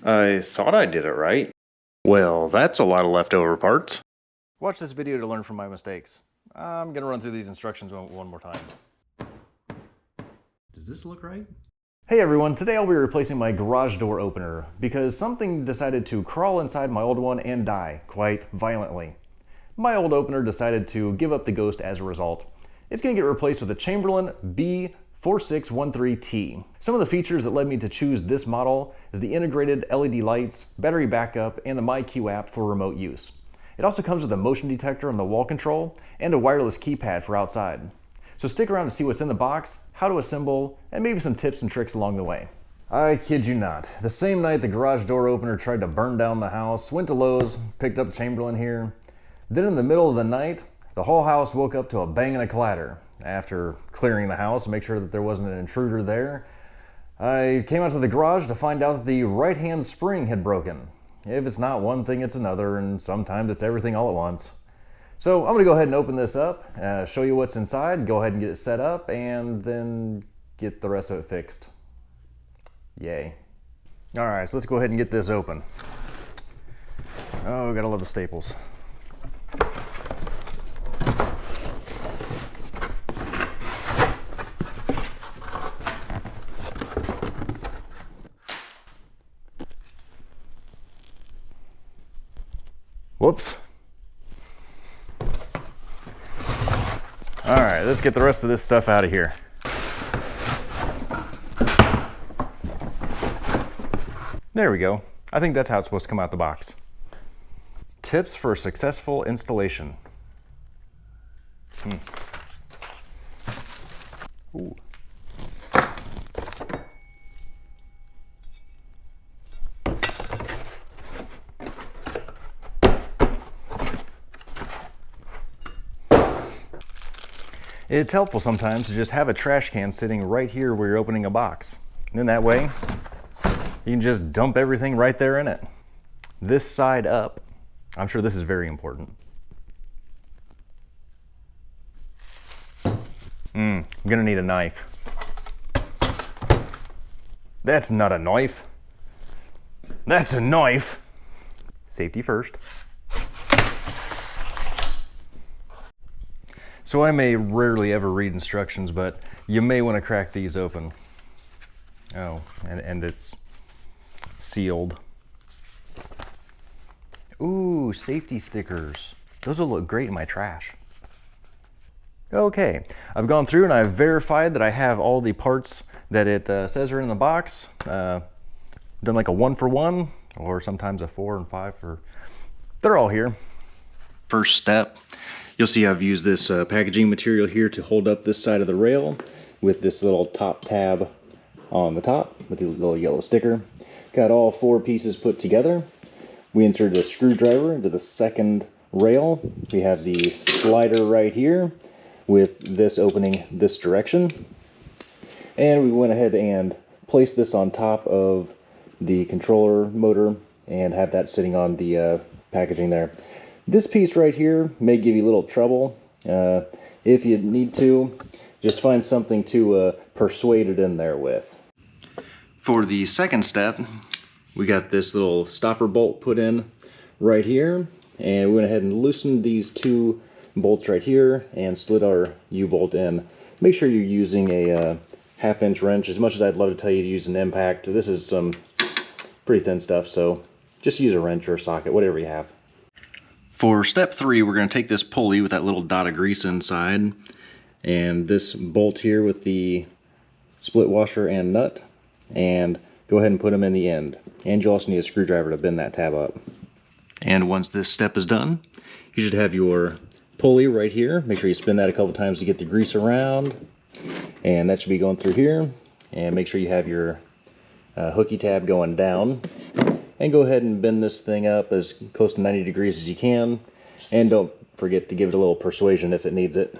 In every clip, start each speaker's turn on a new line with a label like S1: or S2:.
S1: I thought I did it right. Well, that's a lot of leftover parts.
S2: Watch this video to learn from my mistakes. I'm gonna run through these instructions one more time.
S1: Does this look right?
S2: Hey everyone, today I'll be replacing my garage door opener because something decided to crawl inside my old one and die quite violently. My old opener decided to give up the ghost as a result. It's going to get replaced with a Chamberlain B4613T. Some of the features that led me to choose this model is the integrated LED lights, battery backup, and the MyQ app for remote use. It also comes with a motion detector on the wall control and a wireless keypad for outside. So stick around to see what's in the box, how to assemble, and maybe some tips and tricks along the way. I kid you not. The same night the garage door opener tried to burn down the house, went to Lowe's, picked up Chamberlain here. Then in the middle of the night, the whole house woke up to a bang and a clatter. After clearing the house to make sure that there wasn't an intruder there, I came out to the garage to find out that the right-hand spring had broken. If it's not one thing, it's another, and sometimes it's everything all at once. So I'm gonna go ahead and open this up, show you what's inside, go ahead and get it set up, and then get the rest of it fixed. Yay. All right, so let's go ahead and get this open. Oh, gotta love the staples. Whoops. All right, let's get the rest of this stuff out of here. There we go. I think that's how it's supposed to come out the box. Tips for a successful installation. Ooh. It's helpful sometimes to just have a trash can sitting right here where you're opening a box. And then that way, you can just dump everything right there in it. This side up, I'm sure this is very important. I'm gonna need a knife. That's not a knife. That's a knife. Safety first. So I may rarely ever read instructions, but you may want to crack these open. Oh, and it's sealed. Ooh, safety stickers. Those will look great in my trash. Okay, I've gone through and I've verified that I have all the parts that it says are in the box. Done like a 1-for-1, or sometimes a 4 and 5 for. They're all here.
S1: First step. You'll see I've used this packaging material here to hold up this side of the rail with this little top tab on the top with the little yellow sticker. Got all 4 pieces put together. We inserted a screwdriver into the second rail. We have the slider right here with this opening this direction. And we went ahead and placed this on top of the controller motor and have that sitting on the packaging there. This piece right here may give you a little trouble. If you need to, just find something to persuade it in there with. For the second step, we got this little stopper bolt put in right here, and we went ahead and loosened these 2 bolts right here and slid our U-bolt in. Make sure you're using a 1/2-inch wrench. As much as I'd love to tell you to use an impact, this is some pretty thin stuff, so just use a wrench or a socket, whatever you have. For step 3, we're going to take this pulley with that little dot of grease inside, and this bolt here with the split washer and nut, and go ahead and put them in the end. And you also need a screwdriver to bend that tab up. And once this step is done, you should have your pulley right here. Make sure you spin that a couple times to get the grease around, and that should be going through here. And make sure you have your hooky tab going down. And go ahead and bend this thing up as close to 90 degrees as you can. And don't forget to give it a little persuasion if it needs it.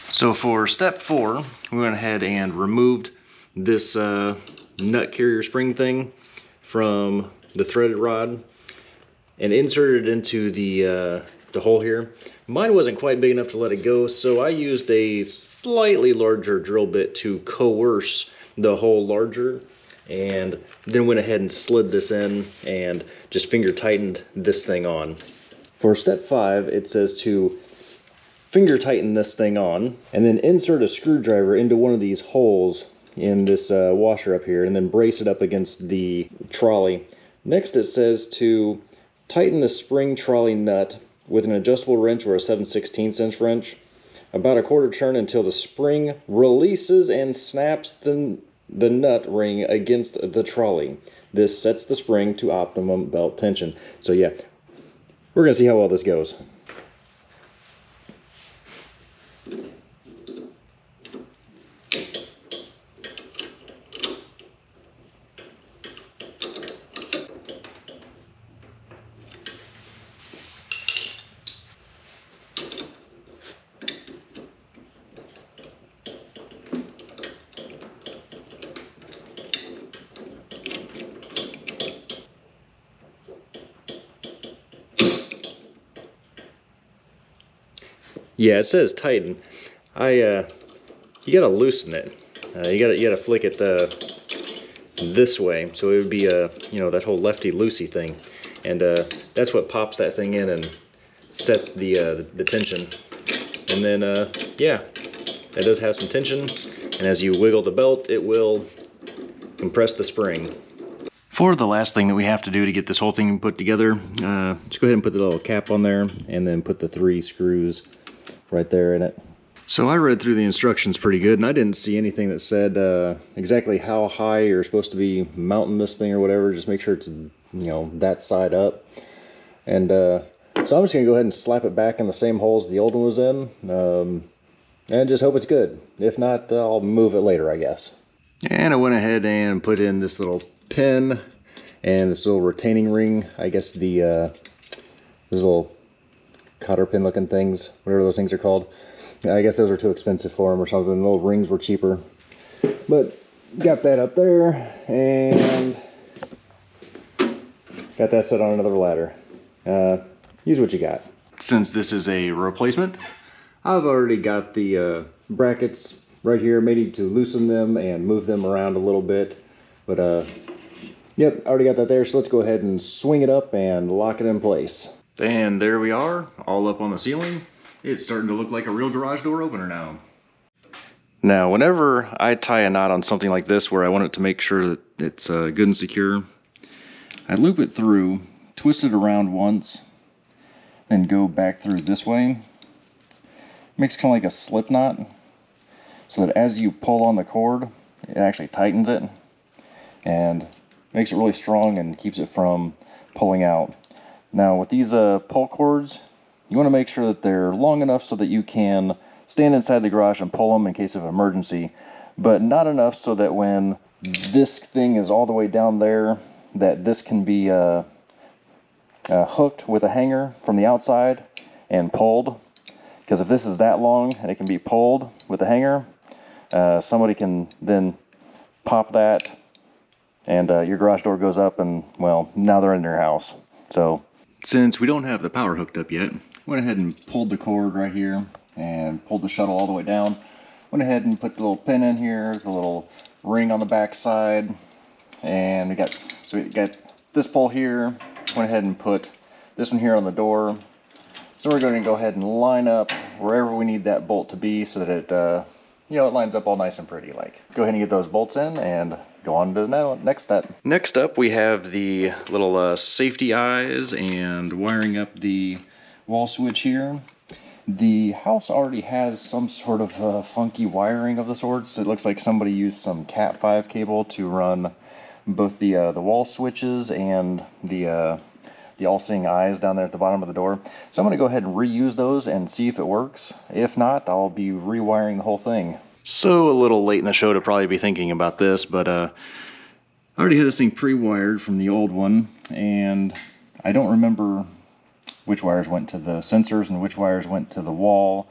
S1: So for step 4, we went ahead and removed this nut carrier spring thing from the threaded rod and inserted it into the hole here. Mine wasn't quite big enough to let it go, so I used a slightly larger drill bit to coerce the hole larger. and then went ahead and slid this in and just finger tightened this thing on. For step 5, it says to finger tighten this thing on and then insert a screwdriver into one of these holes in this washer up here and then brace it up against the trolley. Next it says to tighten the spring trolley nut with an adjustable wrench or a 7/16 inch wrench about a quarter turn until the spring releases and snaps the nut ring against the trolley. This sets the spring to optimum belt tension. So yeah, we're gonna see how well this goes. Yeah, it says tighten. You gotta loosen it. You gotta flick it this way, so it would be you know, that whole lefty loosey thing, and that's what pops that thing in and sets the tension. And then yeah, it does have some tension, and as you wiggle the belt, it will compress the spring. For the last thing that we have to do to get this whole thing put together, just go ahead and put the little cap on there, and then put the 3 screws right there in it. So I read through the instructions pretty good, and I didn't see anything that said exactly how high you're supposed to be mounting this thing or whatever. Just make sure it's, you know, that side up. And so I'm just gonna go ahead and slap it back in the same holes the old one was in, and just hope it's good. If not, I'll move it later, I guess. And I went ahead and put in this little pin and this little retaining ring. I guess the those little cotter pin looking things, whatever those things are called. I guess those are too expensive for them or something. The little rings were cheaper. But got that up there and got that set on another ladder. Use what you got. Since this is a replacement, I've already got the brackets right here, maybe to loosen them and move them around a little bit. But yep, I already got that there, so let's go ahead and swing it up and lock it in place. And there we are, all up on the ceiling. It's starting to look like a real garage door opener now. Now, whenever I tie a knot on something like this where I want it to make sure that it's good and secure, I loop it through, twist it around once, then go back through this way. Makes kind of like a slip knot, so that as you pull on the cord, it actually tightens it and makes it really strong and keeps it from pulling out. Now with these pull cords, you want to make sure that they're long enough so that you can stand inside the garage and pull them in case of emergency, but not enough so that when this thing is all the way down there, that this can be hooked with a hanger from the outside and pulled. Because if this is that long and it can be pulled with a hanger, somebody can then pop that and your garage door goes up and, well, now they're in your house. So since we don't have the power hooked up yet, went ahead and pulled the cord right here and pulled the shuttle all the way down. Went ahead and put the little pin in here, the little ring on the back side, and we got this pole here. Went ahead and put this one here on the door. So we're going to go ahead and line up wherever we need that bolt to be so that it, you know, it lines up all nice and pretty like. Go ahead and get those bolts in and go on to the next step. Next up, we have the little safety eyes and wiring up the wall switch here. The house already has some sort of funky wiring of the sorts. It looks like somebody used some Cat 5 cable to run both the wall switches and the AllSeeing eyes down there at the bottom of the door. So I'm going to go ahead and reuse those and see if it works. If not, I'll be rewiring the whole thing. So a little late in the show to probably be thinking about this, but I already had this thing pre-wired from the old one, and I don't remember which wires went to the sensors and which wires went to the wall.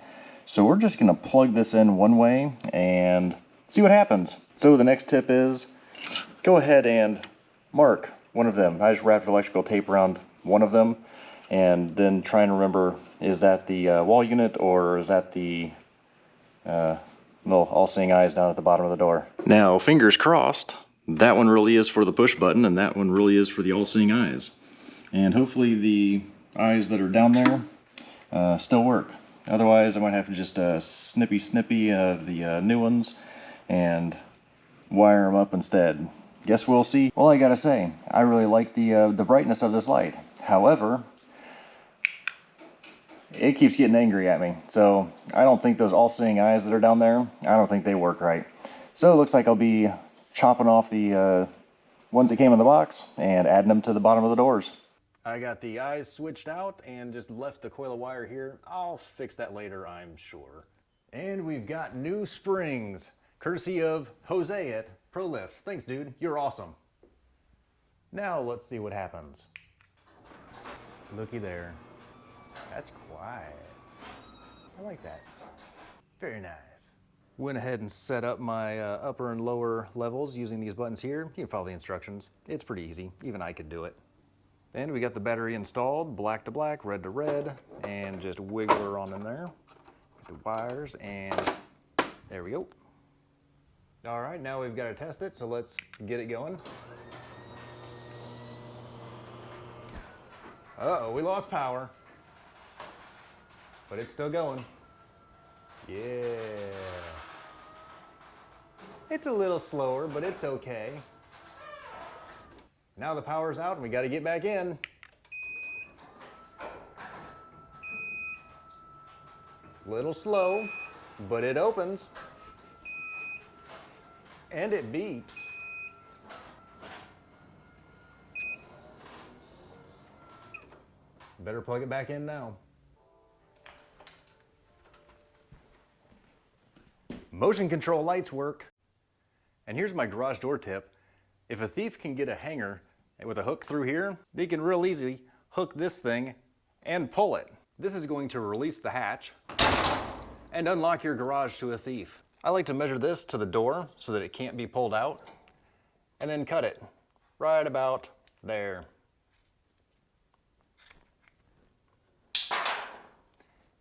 S1: So we're just going to plug this in one way and see what happens. So the next tip is go ahead and mark one of them. I just wrapped electrical tape around one of them and then try and remember, is that the wall unit or is that the little AllSeeing eyes down at the bottom of the door? Now, fingers crossed, That one really is for the push button, and that one really is for the all-seeing eyes. And hopefully the eyes that are down there still work. Otherwise, I might have to just snippy the new ones and wire them up instead. Guess we'll see. Well, I gotta say, I really like the brightness of this light. However, it keeps getting angry at me. So I don't think those all-seeing eyes that are down there, I don't think they work right. So it looks like I'll be chopping off the ones that came in the box and adding them to the bottom of the doors. I got the eyes switched out and just left the coil of wire here. I'll fix that later, I'm sure. And we've got new springs, courtesy of Jose at ProLift. Thanks, dude. You're awesome. Now let's see what happens. Looky there. That's quiet. I like that. Very nice. Went ahead and set up my upper and lower levels using these buttons here. You can follow the instructions. It's pretty easy. Even I could do it. And we got the battery installed, black to black, red to red, and just wiggle her on in there. The wires, and there we go. All right, now we've got to test it, so let's get it going. Uh-oh, we lost power. But it's still going. Yeah. It's a little slower, but it's okay. Now the power's out and we got to get back in. Little slow, but it opens. And it beeps. Better plug it back in now. Motion control lights work. And here's my garage door tip. If a thief can get a hanger with a hook through here, they can real easy hook this thing and pull it. This is going to release the hatch and unlock your garage to a thief. I like to measure this to the door so that it can't be pulled out, and then cut it right about there.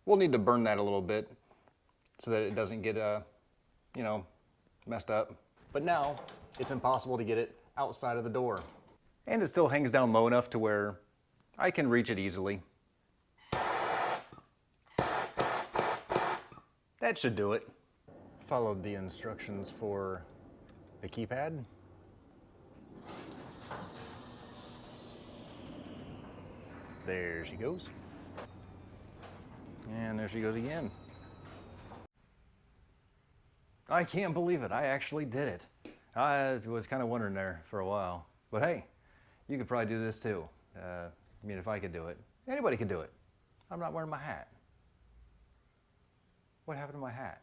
S1: We'll need to burn that a little bit so that it doesn't get messed up. But now it's impossible to get it outside of the door. And it still hangs down low enough to where I can reach it easily. That should do it. Followed the instructions for the keypad. There she goes. And there she goes again. I can't believe it. I actually did it. I was kind of wondering there for a while. But hey, you could probably do this too. I mean, if I could do it, anybody can do it. I'm not wearing my hat. What happened to my hat?